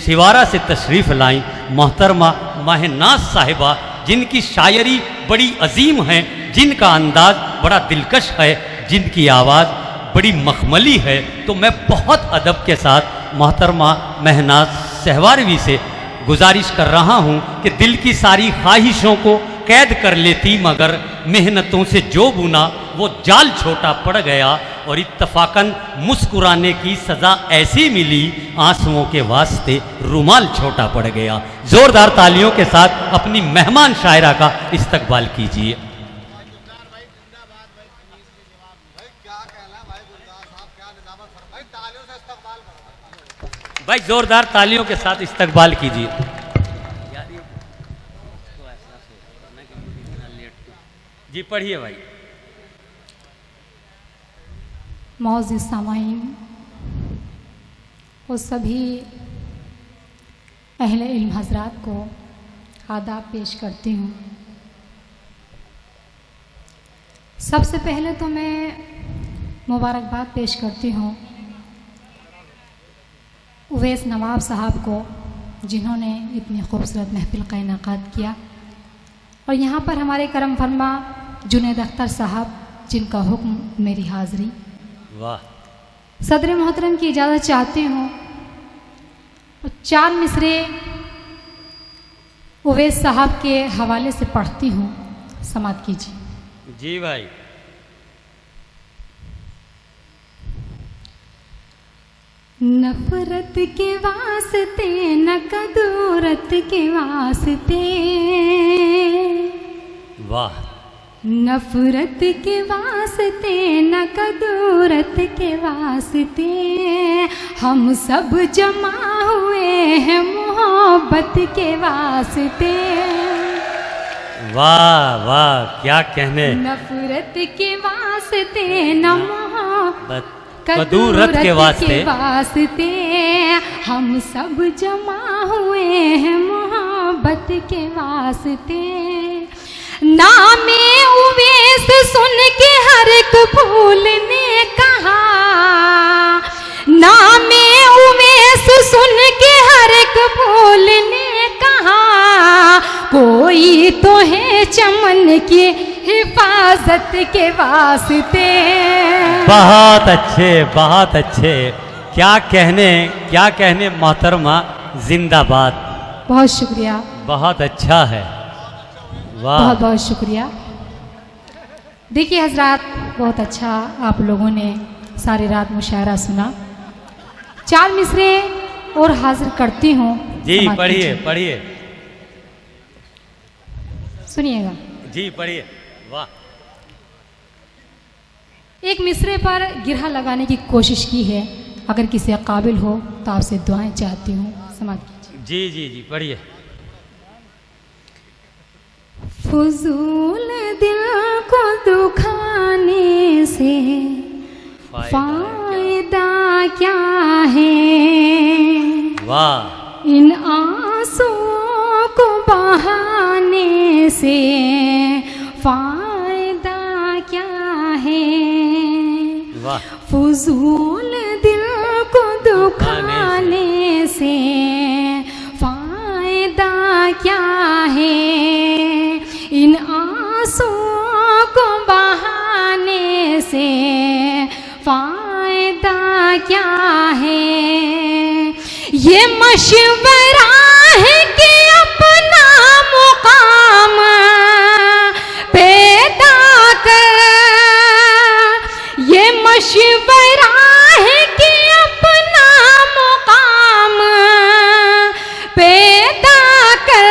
सिवारा से तशरीफ़ लाई मोहतरमा महनाज साहिबा, जिनकी शायरी बड़ी अजीम है, जिनका अंदाज़ बड़ा दिलकश है, जिनकी आवाज़ बड़ी मखमली है। तो मैं बहुत अदब के साथ मोहतरमा महनाज सहवारवी से गुजारिश कर रहा हूँ कि दिल की सारी ख्वाहिशों को कैद कर लेती, मगर मेहनतों से जो बुना वो जाल छोटा पड़ गया और इत्तफाकन मुस्कुराने की सज़ा ऐसी मिली, आंसुओं के वास्ते रुमाल छोटा पड़ गया। ज़ोरदार तालियों के साथ अपनी मेहमान शायरा का इस्तकबाल कीजिए। भाई जोरदार तालियों के साथ इस्तकबाल कीजिए। जी पढ़िए भाई। मौजूद सामाईन और सभी अहले इल्म हजरात को आदाब पेश करती हूँ। सबसे पहले तो मैं मुबारकबाद पेश करती हूँ उवैस नवाब साहब को, जिन्होंने इतनी खूबसूरत महफिल का इनेकाद किया, और यहाँ पर हमारे करम फरमा जुनैद अख्तर साहब, जिनका हुक्म मेरी हाज़िरी। वाह। सदर मोहतरम की इजाज़त चाहती हूँ और 4 मिसरे उवैस साहब के हवाले से पढ़ती हूँ, समात कीजिए। जी भाई। नफरत के वास्ते न कदूरत के वास्ते, वाह। नफरत के वास्ते न कदूरत के वास्ते, हम सब जमा हुए हैं मोहब्बत के वास्ते। वाह वाह, क्या कहने। नफरत के वास्ते न मोहब्बत कदूरत के वास्ते, हम सब जमा हुए हैं मोहब्बत के वास्ते। नामे उवैस सुन के हर एक फूल ने कहा, नामे उवैस सुन के हर एक फूल ने कहा, कोई तो है चमन की हिफाजत के वास्ते। बहुत अच्छे, बहुत अच्छे। क्या कहने मोहतरमा, जिंदाबाद। बहुत शुक्रिया। बहुत अच्छा है। वाह। बहुत बहुत शुक्रिया। देखिए हजरात, बहुत अच्छा आप लोगों ने सारी रात मुशायरा सुना। 4 मिसरे और हाजिर करती हूँ। जी पढ़िए पढ़िए। सुनिएगा। जी पढ़िए। वाह। एक मिसरे पर गिरहा लगाने की कोशिश की है, अगर किसी काबिल हो तो आपसे दुआएं चाहती हूँ, समाप्त कीजिए। जी जी जी पढ़िए। फजूल दिल को दुखाने से फायदा क्या है, वाह। इन आंसुओं को बहाने से फायदा क्या है, वाह। फजूल दिल को दुखाने से फायदा क्या है, इन आंसुओं को बहाने से फायदा क्या है। ये मशवरा है कि अपना मुकाम पैदा कर, ये मशवरा है कि अपना मुकाम पैदा कर,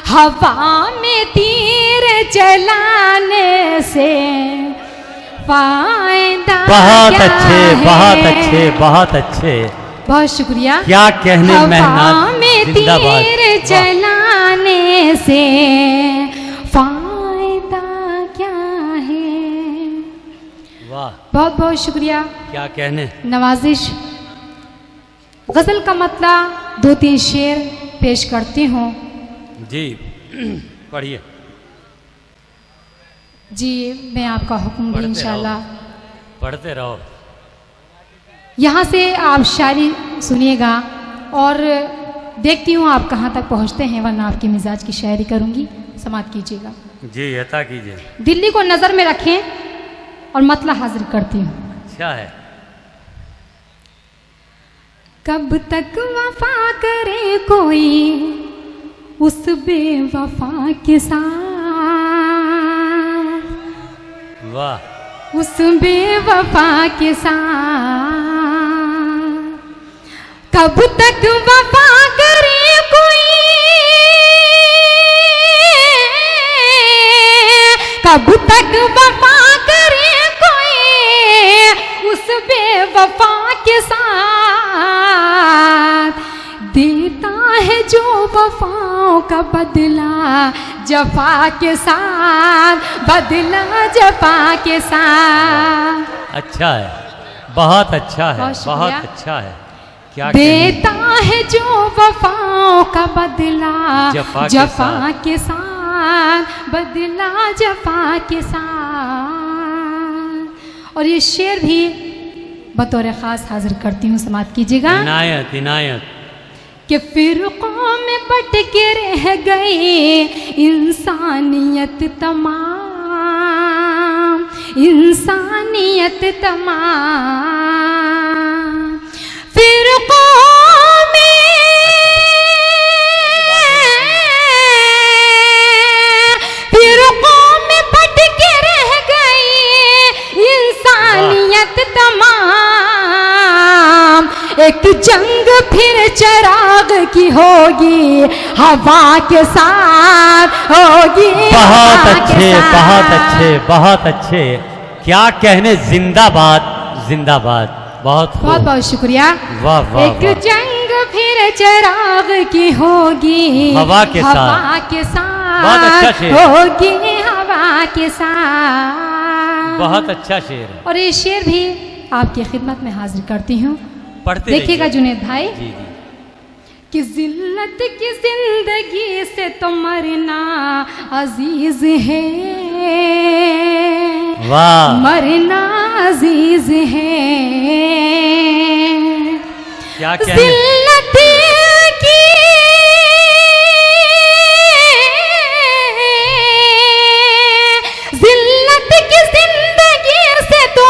हवा में तीर चलाने से फायदा बहुत क्या अच्छे, है? बहुत अच्छे, बहुत अच्छे। बहुत शुक्रिया। क्या कहने हवा मेहनाज, में जिंदाबाद। तीर चलाने से फायदा क्या है। वाह। बहुत बहुत शुक्रिया। क्या कहने। नवाजिश। गज़ल का मतला 2-3 शेर पेश करती हूँ। जी पढ़िए। जी मैं आपका हुक्म भी पढ़ते इंशाल्लाह। पढ़ते रहो। यहाँ से आप शायरी सुनिएगा और देखती हूँ आप कहाँ तक पहुँचते हैं, वरना आपके मिजाज की शायरी करूँगी, समाप्त कीजिएगा। जी अता कीजिए। दिल्ली को नज़र में रखें और मतला हाजिर करती हूँ। अच्छा है। कब तक वफा करे कोई उस बेवफा के साथ, वाह, उस बेवफा के साथ। कब तक वफा करे कोई, कब तक वफा करे कोई उस बेवफा के साथ। देता है जो वफाओं का बदला जफा के साथ, बदला जफा के साथ। अच्छा है, बहुत अच्छा है, बहुत शुक्रिया। बहुत अच्छा है। क्या देता है जो वफाओं का बदला जफा के जफा साथ। के साथ, बदला जफा के साथ। और ये शेर भी बतौर ख़ास हाजिर करती हूँ, समाप्त कीजिएगा। इनायत इनायत। कि फिरकों में बट के रह गई इंसानियत तमाम, इंसानियत तमाम। फिरकों में बट के रह गई इंसानियत तमाम। एक जंग फिर चिराग की होगी हवा के साथ, होगी बहुत हवा के अच्छे, साथ। बहुत अच्छे, बहुत अच्छे। क्या कहने, जिंदाबाद जिंदाबाद। बहुत खूब। बहुत बहुत शुक्रिया। वाह वाह एक वाह। जंग फिर चिराग की होगी हवा के साथ। हवा के साथ, बहुत अच्छा शेर। होगी हवा के साथ। बहुत अच्छा शेर है। और ये शेर भी आपकी खिदमत में हाजिर करती हूँ, पढ़ते देखिएगा रहिए। जुनेद भाई। जी जी। कि जिल्लत की जिंदगी से तो मरना अजीज है, वाह, मरना अजीज है। क्या कहने। जिल्लत की जिंदगी से तो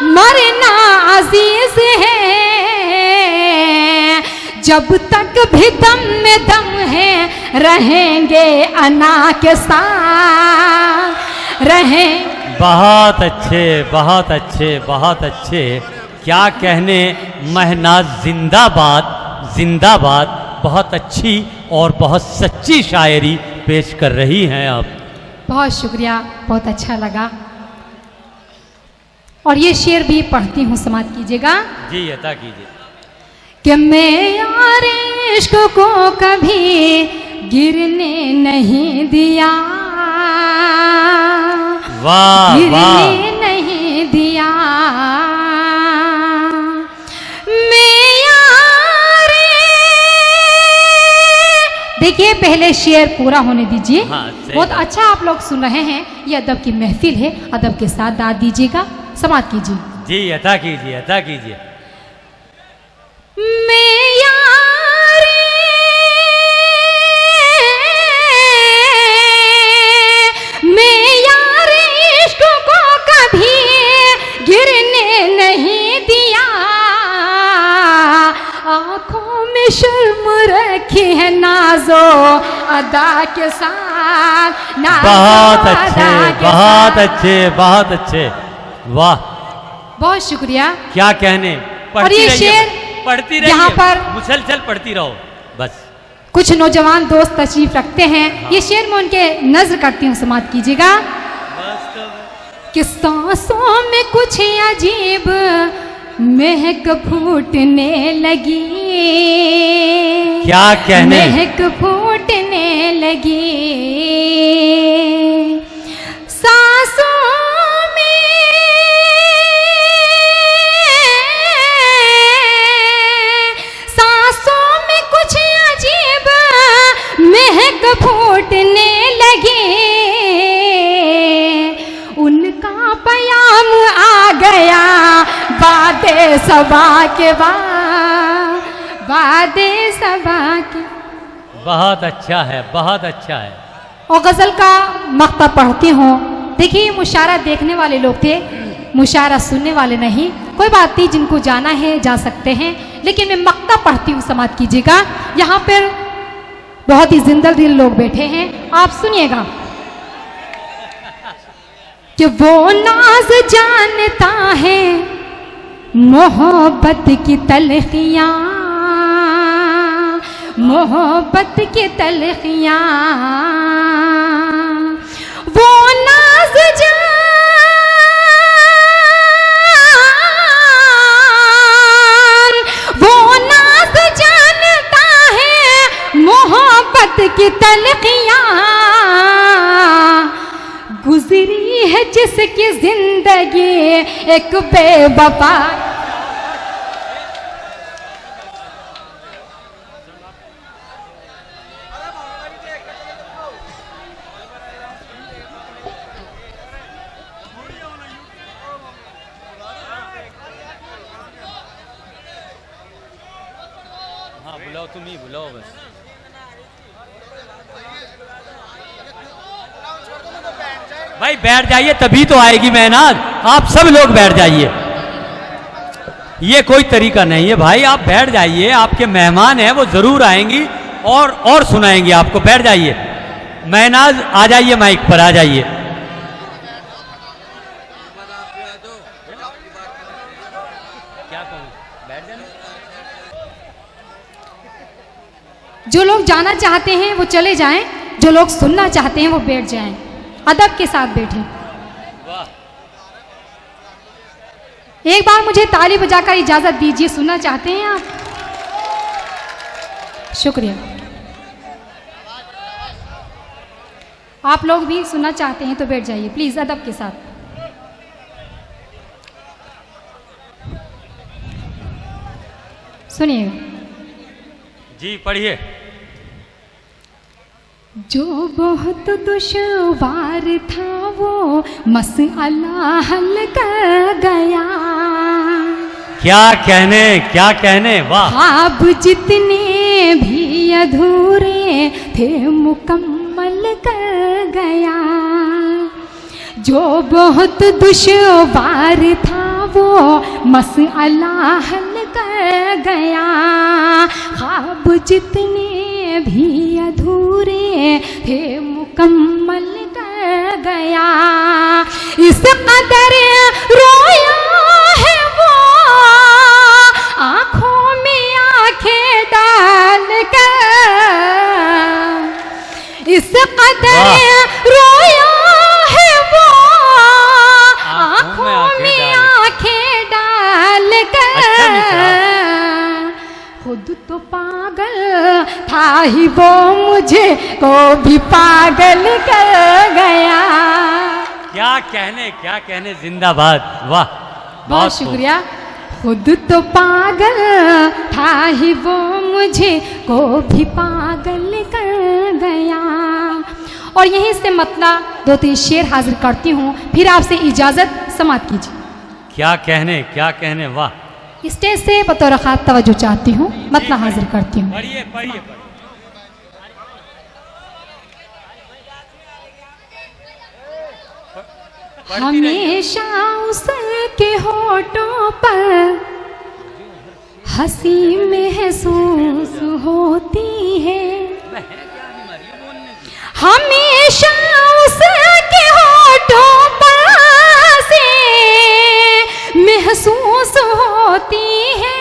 मरना अजीज है। जब तक भी दम में दम है रहेंगे अना के साथ, रहें। बहुत अच्छे, बहुत अच्छे, बहुत अच्छे। क्या कहने, महनाज जिंदाबाद जिंदाबाद। बहुत अच्छी और बहुत सच्ची शायरी पेश कर रही हैं आप। बहुत शुक्रिया, बहुत अच्छा लगा। और ये शेर भी पढ़ती हूँ, समाप्त कीजिएगा। जी अता कीजिए। कि मैं यार इश्क को कभी गिरने नहीं दिया, वाह गिरने वाह। नहीं दिया। मैं यार, देखिए पहले शेर पूरा होने दीजिए। हाँ, सही बहुत बात। अच्छा आप लोग सुन रहे हैं, ये अदब की महफिल है, अदब के साथ दाद दीजिएगा, समाप्त कीजिए। जी अता कीजिए, अता कीजिए। मैं यार, मैं यार इश्क को कभी गिरने नहीं दिया। आँखों में शर्म रखी है नाजो अदा के साथ, नाजो बहुत अदा अच्छे, के बहुत साथ। अच्छे, बहुत अच्छे। वाह, बहुत शुक्रिया। क्या कहने। और पढ़ती ये रहिए, शेर पढ़ती रहिए, यहाँ पर मुसलसल पढ़ती रहो बस। कुछ नौजवान दोस्त तशरीफ रखते हैं, ये शेर में उनके नज्र करती हूँ, समाप्त कीजिएगा। कि सांसों में कुछ अजीब महक फूटने लगी, क्या कहने। महक फूटने लगी। सांसों में कुछ अजीब महक फूटने लगी। उनका पयाम आ गया बातें सबा के बादे सबा के। बहुत अच्छा है, बहुत अच्छा है। और गज़ल का मक्ता पढ़ती हूँ। देखिए मुशायरा देखने वाले लोग थे, मुशायरा सुनने वाले नहीं। कोई बात नहीं, जिनको जाना है जा सकते हैं, लेकिन मैं मक्ता पढ़ती हूँ, समाप्त कीजिएगा। यहाँ पर बहुत ही जिंदा दिल लोग बैठे हैं, आप सुनिएगा। कि वो नाज जानता है मोहब्बत की तलखियाँ, मोहब्बत की तलखियाँ। वो नाज जानता है मोहब्बत की तलखियाँ। गुजरी है जिसकी जिंदगी एक बेवफा। हाँ बुलाओ, तुम ही बुलाओ बस। भाई बैठ जाइए, तभी तो आएगी मेहनत। आप सब लोग बैठ जाइए, ये कोई तरीका नहीं है भाई। आप बैठ जाइए, आपके मेहमान हैं, वो जरूर आएंगी और सुनाएंगी आपको। बैठ जाइए, मेहनाज आ जाइए, माइक पर आ जाइए। क्या कहूँ, बैठ जाना। जो लोग जाना चाहते हैं वो चले जाएं, जो लोग सुनना चाहते हैं वो बैठ जाएं। अदब के साथ बैठें। एक बार मुझे ताली बजाकर इजाजत दीजिए, सुनना चाहते हैं आप? शुक्रिया। आप लोग भी सुनना चाहते हैं तो बैठ जाइए प्लीज, अदब के साथ। सुनिएगा जी, पढ़िए। जो बहुत दुश्वार था वो मसला हल कर गया। क्या कहने, वाह। ख्वाब जितने भी अधूरे थे मुकम्मल कर गया। जो बहुत दुश्वार था वो मसला हल कर गया। ख्वाब जितने भी अधूरे थे मुकम्मल कर गया। इस कदर रोया है वो आँखों में आँखें डाल कर। इस कदर रोया है वो आँखों में आँखें डाल कर। खुद तो पागल था ही वो मुझे को भी पागल कर गया। क्या कहने, जिंदाबाद, वाह। बहुत शुक्रिया। खुद तो पागल था ही वो मुझे को भी पागल कर गया। और यहीं से मतलब 2-3 शेर हाजिर करती हूँ, फिर आपसे इजाजत, समाप्त कीजिए। क्या कहने, वाह। स्टेज से बतौर खास तवज्जो चाहती हूँ, मतलब हाजिर करती हूँ। पढ़िए। हमेशा उसके होठों पर हंसी महसूस होती है। हमेशा उसके होठों पर हंसी महसूस होती है।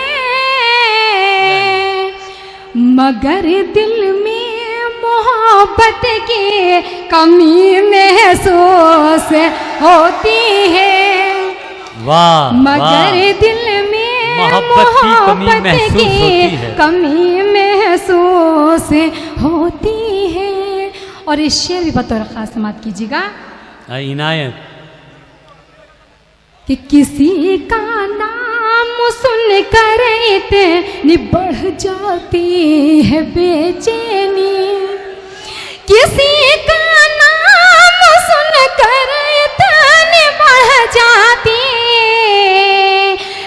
मगर दिल में मोहब्बत की कमी महसूस होती है। वाह। मगर दिल में मोहब्बत की कमी महसूस होती है। और इस शेर भी बतौर खास समाप्त कीजिएगा। इनायत। कि किसी का नाम सुनकर इतनी बढ़ जाती है बेचैनी। किसी का नाम सुनकर इतनी बढ़ जाती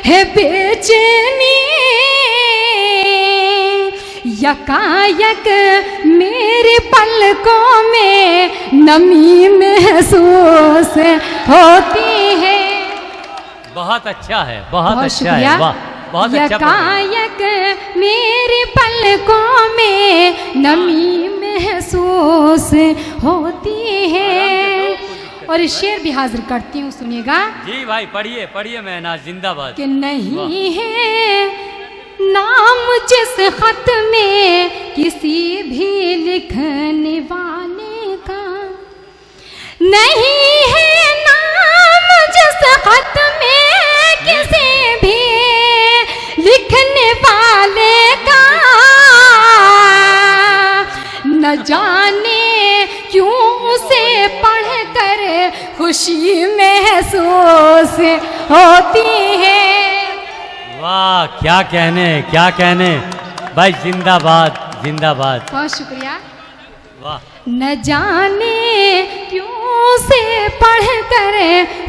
है बेचैनी। बेचैनी यकायक मेरे पलकों में नमी महसूस होती है। बहुत अच्छा है, बहुत अच्छा शुक्रिया। है, वाह, बहुत अच्छा पढ़ा। यकायक मेरे पलकों में नमी महसूस होती है। और शेर भी हाजिर करती हूँ, सुनिएगा। जी भाई, पढ़िए पढ़िए महनाज, जिंदाबाद। कि नहीं है नाम जिस खत में किसी भी लिखने वाले का, नहीं है नाम जिस खत में किसी भी लिखने वाले का, न जाने क्यों उसे पढ़कर खुशी महसूस होती है। वाह, क्या कहने, क्या कहने भाई, जिंदाबाद जिंदाबाद। बहुत शुक्रिया। वाह, न जाने क्यों से पढ़कर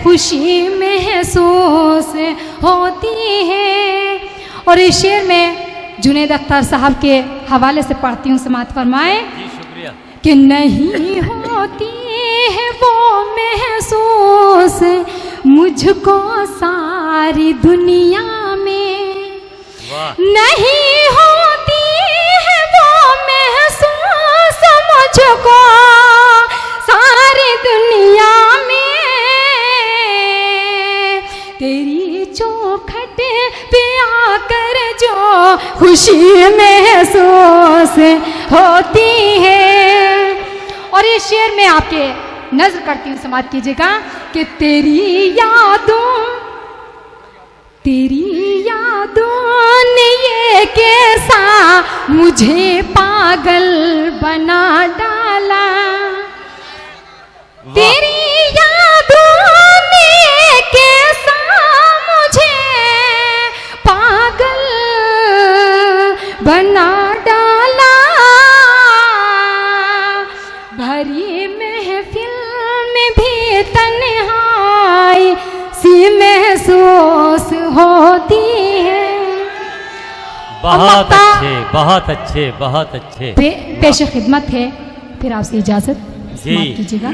खुशी महसूस होती है। और इस शेर में जुनैद अख्तर साहब के हवाले से पढ़ती हूँ, समाअत फरमाए। जी शुक्रिया। कि नहीं होती है वो महसूस मुझको सारी दुनिया में, वाह, नहीं होती है वो महसूस मुझको सारी दुनिया में, तेरी चौखट पे आकर जो खुशी महसूस होती है। और ये शेर में आपके नजर करती हूँ, समाप्त कीजिएगा। कि तेरी यादों ने ये कैसा मुझे पागल बना डाला, तेरी यादों ने ये कैसा मुझे पागल बना डाला, भरी महफिल में भी तन्हाई सी महसूस होती है। बहुत अच्छे, बहुत अच्छे, बहुत अच्छे। पेश खिदमत है, फिर आपसे इजाजत जी कीजिएगा।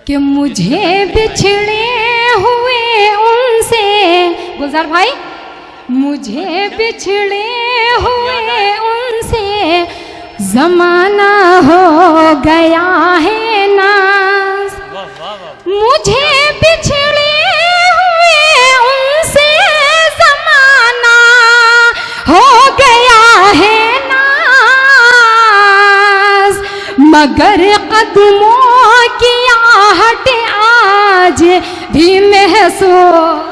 कि मुझे बिछड़े हुए उनसे, गुलजार भाई, मुझे बिछड़े हुए उनसे जमाना हो गया है नाज़, मुझे बिछड़े हुए उनसे जमाना हो गया है नाज़, मगर कदमों की आहट आज भी महसूस